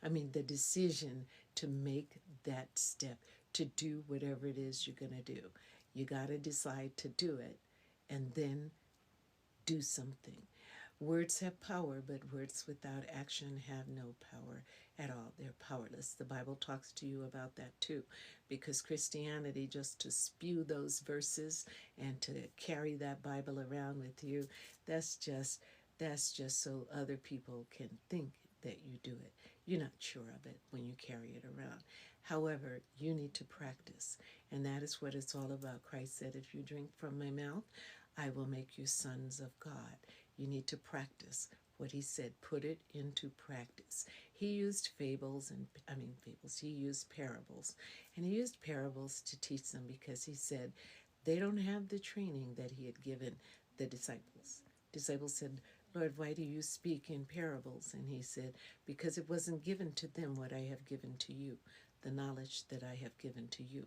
the decision to make that step, to do whatever it is you're going to do. You got to decide to do it and then do something. Words have power, but words without action have no power at all. They're powerless. The Bible talks to you about that too, because Christianity, just to spew those verses and to carry that Bible around with you, that's just so other people can think that you do it. You're not sure of it when you carry it around. However, you need to practice, and that is what it's all about. Christ said, if you drink from my mouth, I will make you sons of God. You need to practice what he said. Put it into practice. He used he used parables. And he used parables to teach them because he said they don't have the training that he had given the disciples. Disciples said, Lord, why do you speak in parables? And he said, because it wasn't given to them what I have given to you, the knowledge that I have given to you.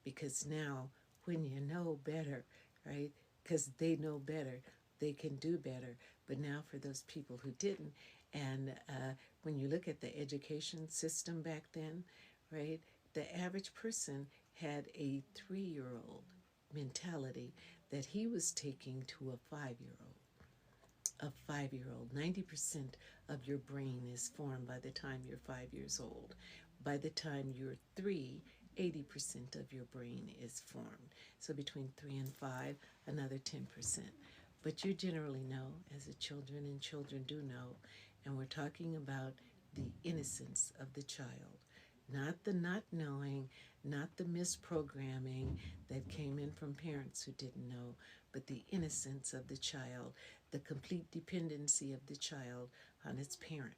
Because now, when you know better, right, because they know better, they can do better. But now for those people who didn't, and when you look at the education system back then, right, the average person had a 3-year-old mentality that he was taking to a 5-year-old. A 5-year-old, 90% of your brain is formed by the time you're 5 years old. By the time you're 3, 80% of your brain is formed. So between 3 and 5, another 10%. But you generally know, as a children, and children do know, and we're talking about the innocence of the child. Not the not knowing, not the misprogramming that came in from parents who didn't know, but the innocence of the child, the complete dependency of the child on its parent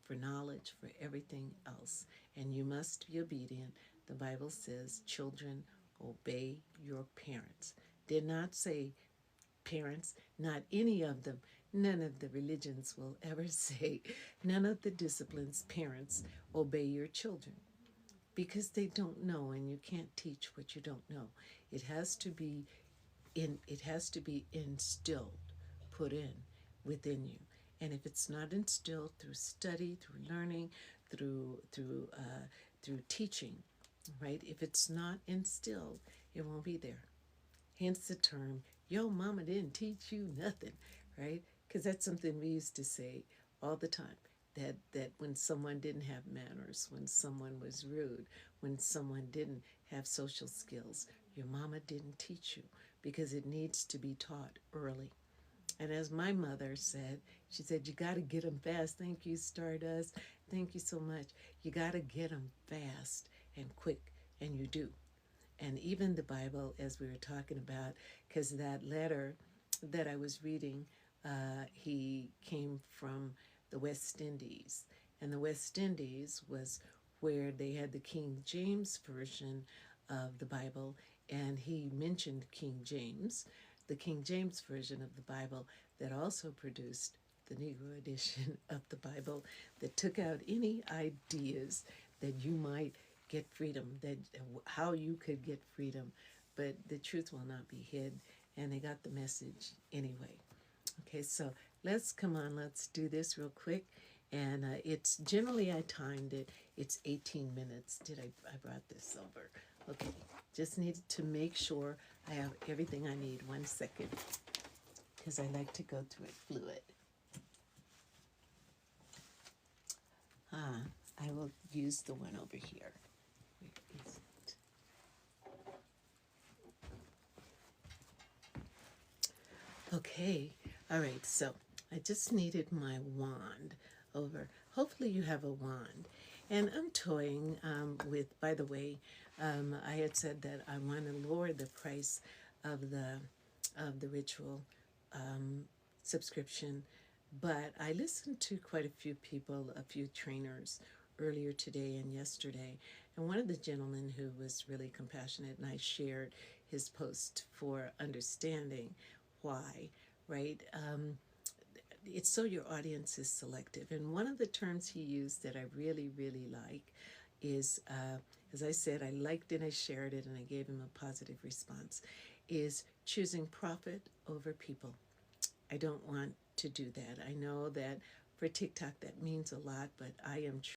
for knowledge, for everything else. And you must be obedient. The Bible says, children, obey your parents. Did not say parents, not any of them. None of the religions will ever say, none of the disciplines, parents, obey your children, because they don't know, and you can't teach what you don't know. It has to be instilled, put in within you. And if it's not instilled through study, through learning, through teaching, right? If it's not instilled, it won't be there. Hence the term, yo, mama didn't teach you nothing, right? Because that's something we used to say all the time, that when someone didn't have manners, when someone was rude, when someone didn't have social skills, your mama didn't teach you, because it needs to be taught early. And as my mother said, she said, you got to get them fast. Thank you, Stardust. Thank you so much. You got to get them fast and quick, and you do. And even the Bible, as we were talking about, because that letter that I was reading, he came from the West Indies. And the West Indies was where they had the King James Version of the Bible, and he mentioned King James, the King James Version of the Bible that also produced the Negro edition of the Bible that took out any ideas that you might get freedom, that how you could get freedom, but the truth will not be hid, and they got the message anyway. Okay, so let's do this real quick, and it's generally, I timed it, it's 18 minutes. I brought this over. Okay, just needed to make sure I have everything I need. 1 second, because I like to go through it fluid. I will use the one over here. Where is it? Okay, all right, so I just needed my wand over. Hopefully you have a wand. And I'm toying with, by the way, I had said that I want to lower the price of the ritual subscription, but I listened to quite a few people, a few trainers earlier today and yesterday, and one of the gentlemen who was really compassionate, and I shared his post for understanding why, right? It's so your audience is selective. And one of the terms he used that I really, really like is, as I said, I liked it, I shared it, and I gave him a positive response, is choosing profit over people. I don't want to do that. I know that for TikTok that means a lot, but I am